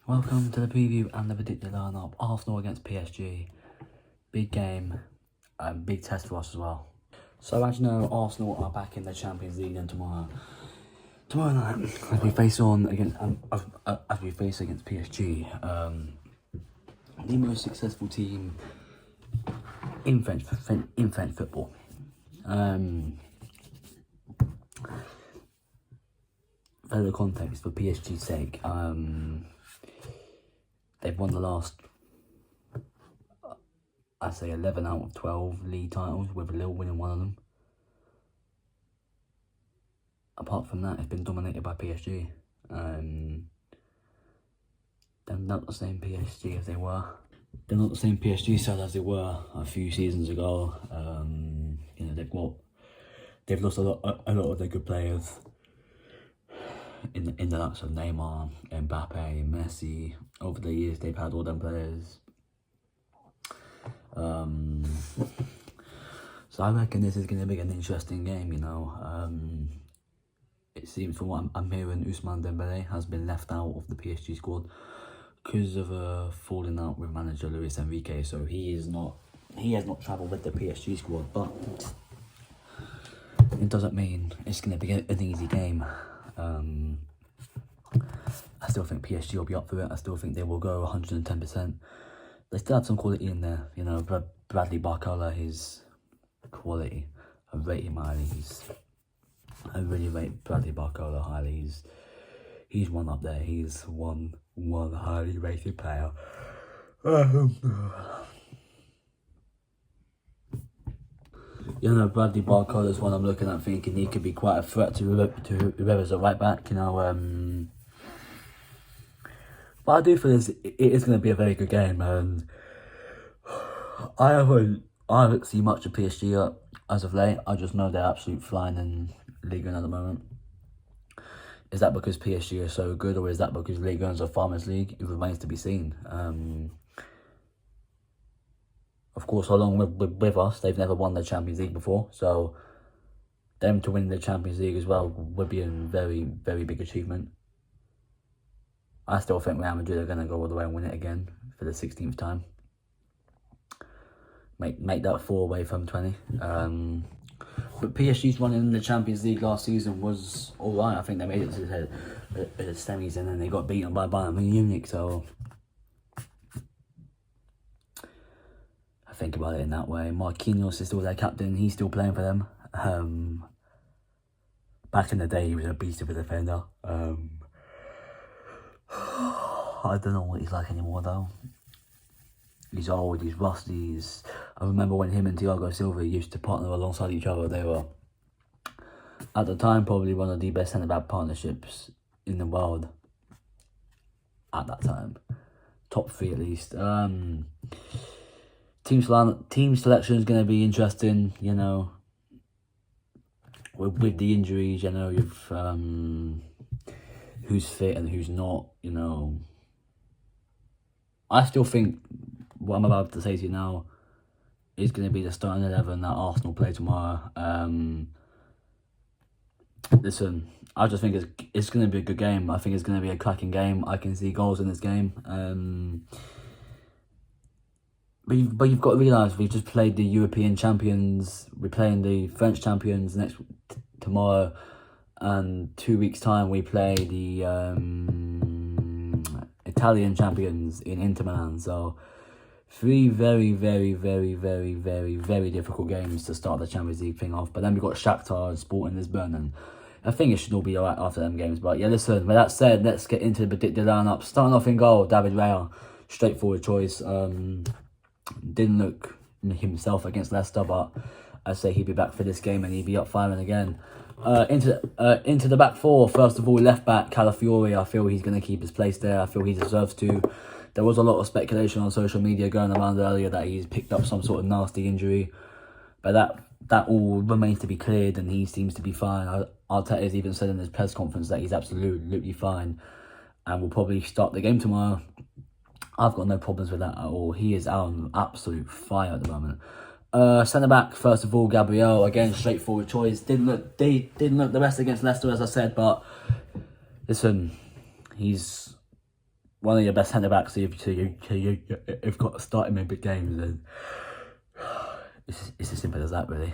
Welcome to the preview and the predicted lineup. Arsenal against PSG. Big game and big test for us as well. So as you know, Arsenal are back in the Champions League and tomorrow night as we face against PSG, the most successful team in French football. Further context for PSG's sake, they've won the last, I'd say 11 out of 12 league titles, with Lille winning one of them. Apart from that, it's been dominated by PSG. They're not the same PSG as they were. They're not the same PSG side as they were a few seasons ago. They've lost a lot of their good players in the likes of Neymar, Mbappe, Messi. Over the years, they've had all them players. So I reckon this is going to be an interesting game, It seems from what I'm hearing, Ousmane Dembélé has been left out of the PSG squad because of a falling out with manager Luis Enrique. So he has not travelled with the PSG squad, but it doesn't mean it's going to be an easy game. I still think PSG will be up for it. I still think they will go 110%. They still have some quality in there. Bradley Barcola, his quality. I rate him highly. I really rate Bradley Barcola highly. He's one up there. He's one highly rated player. Bradley Barcola is one I'm looking at thinking he could be quite a threat to whoever's at right back, But I do feel it is going to be a very good game, and I haven't seen much of PSG as of late. I just know they're absolute flying in Ligue 1 at the moment. Is that because PSG are so good, or is that because Ligue 1 is a farmers' league? It remains to be seen. Of course, along with us, they've never won the Champions League before, so them to win the Champions League as well would be a very, very big achievement. I still think Real Madrid are going to go all the way and win it again for the 16th time. Make that 4 away from 20. But PSG's run in the Champions League last season was alright. I think they made it to the semis and then they got beaten by Bayern Munich, so I think about it in that way. Marquinhos is still their captain. He's still playing for them. Back in the day, he was a beast of a defender. I don't know what he's like anymore, though. He's old, he's rusty. I remember when him and Thiago Silva used to partner alongside each other. They were, at the time, probably one of the best centre-back partnerships in the world. At that time. Top 3 at least. Team selection is going to be interesting, with the injuries, you've who's fit and who's not, I still think what I'm about to say to you now is going to be the starting 11 that Arsenal play tomorrow. Listen, I just think it's going to be a good game. I think it's going to be a cracking game. I can see goals in this game. But you've got to realise we've just played the European champions. We're playing the French champions tomorrow. And 2 weeks' time, we play the Italian champions in Inter Milan. So 3 very, very, very, very, very, very difficult games to start the Champions League thing off. But then we've got Shakhtar, Sporting Lisbon, and I think it should all be alright after them games. But yeah, listen, with that said, let's get into the predicted lineup. Starting off in goal, David Raya. Straightforward choice. Didn't look himself against Leicester, but I'd say he'd be back for this game and he'd be up firing again. Into the back 4, first of all, left back Calafiori. I feel he's going to keep his place there. I feel he deserves to. There was a lot of speculation on social media going around earlier that he's picked up some sort of nasty injury, but that all remains to be cleared and he seems to be fine. Arteta's even said in his press conference that he's absolutely fine and will probably start the game tomorrow. I've got no problems with that at all. He is on absolute fire at the moment. Centre back, first of all, Gabriel. Again, straightforward choice. Didn't look the best against Leicester, as I said, but listen, he's one of your best centre-backs, you've got to start him in big games, and it's as simple as that, really.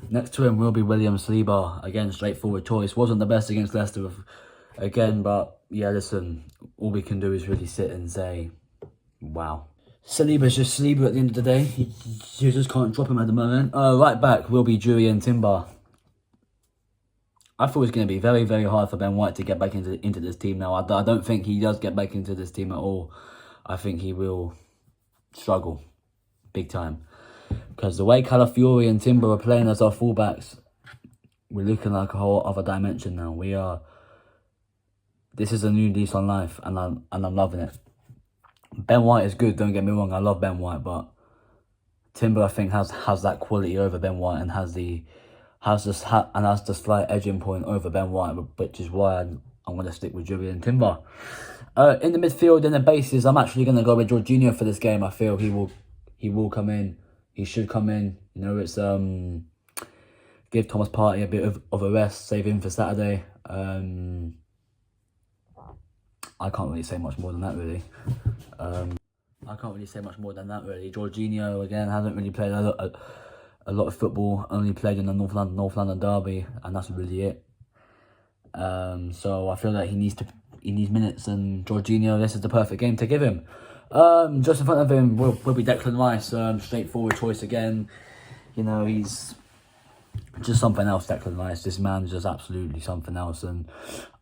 Next to him will be William Saliba. Again, straightforward choice. Wasn't the best against Leicester, again, but yeah, listen, all we can do is really sit and say, wow. Saliba's just Saliba at the end of the day. You just can't drop him at the moment. Right back will be Julian Timber. I thought it was going to be very, very hard for Ben White to get back into this team now. I don't think he does get back into this team at all. I think he will struggle big time. Because the way Calafiori and Timber are playing as our fullbacks, we're looking like a whole other dimension now. This is a new lease on life, and I'm loving it. Ben White is good, don't get me wrong. I love Ben White, but Timber, I think, has that quality over Ben White and has the slight edging point over Ben White, which is why I'm going to stick with Julian Timber. In the midfield, in the bases, I'm actually going to go with Jorginho for this game. I feel he will come in. He should come in. You know, it's give Thomas Partey a bit of a rest, save him for Saturday. I can't really say much more than that, really. Jorginho, again, hasn't really played a lot of football, only played in the North London derby, and that's really it. So I feel like he needs minutes, and Jorginho, this is the perfect game to give him. Just in front of him will be Declan Rice. Straightforward choice again. You know, he's just something else, Declan Rice. This man's just absolutely something else. And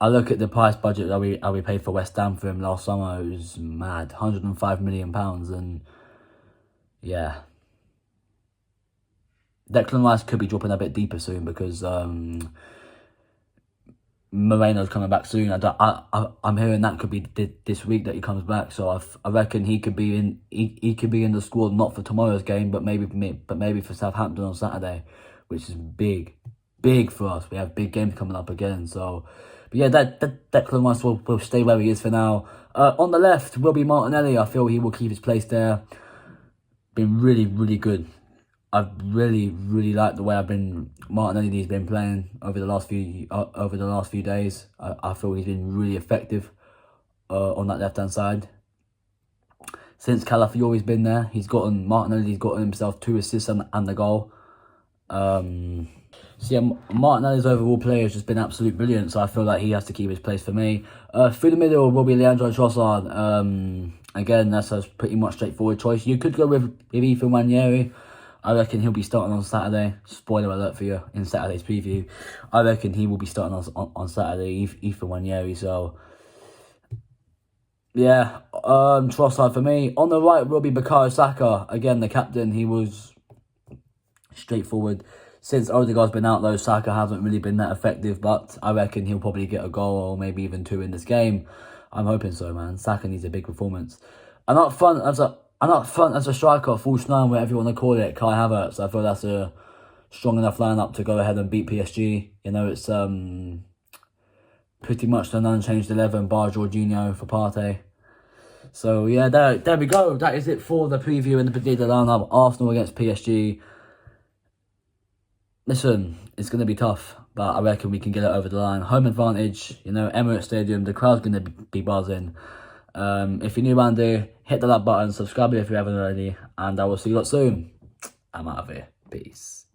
I look at the price budget that we paid for West Ham for him last summer. It was mad, £105 million, and yeah. Declan Rice could be dropping a bit deeper soon because Moreno's coming back soon. I'm hearing that could be this week that he comes back. So I reckon he could be in. He could be in the squad, not for tomorrow's game, but maybe for Southampton on Saturday, which is big for us. We have big games coming up again. So, but yeah, that Declan Rice will stay where he is for now. On the left will be Martinelli. I feel he will keep his place there. Been really, really good. I've really, really liked the way Martinelli's been playing over the last few days. I feel he's been really effective on that left hand side. Since Calafiori's been there, Martinelli's gotten himself 2 assists and the goal. So yeah, Martinelli's overall play has just been absolute brilliant. So I feel like he has to keep his place for me. Through the middle will be Leandro Trossard. Again, that's a pretty much straightforward choice. You could go with Ethan Nwaneri. I reckon he'll be starting on Saturday. Spoiler alert for you in Saturday's preview. I reckon he will be starting on Saturday, Ethan Nwaneri. So, yeah, Trossard for me. On the right will be Bukayo Saka. Again, the captain, he was straightforward. Since Odegaard's been out, though, Saka hasn't really been that effective. But I reckon he'll probably get a goal or maybe even 2 in this game. I'm hoping so, man. Saka needs a big performance. And up front, as a striker, false 9, whatever you want to call it, Kai Havertz. I feel that's a strong enough lineup to go ahead and beat PSG. You know, it's pretty much an unchanged 11, bar Jorginho for Partey. So yeah, there we go. That is it for the preview and the predicted lineup. Arsenal against PSG. Listen, it's going to be tough, but I reckon we can get it over the line. Home advantage, you know, Emirates Stadium, the crowd's going to be buzzing. If you're new around here, hit the like button, subscribe if you haven't already, and I will see you lot soon. I'm out of here. Peace.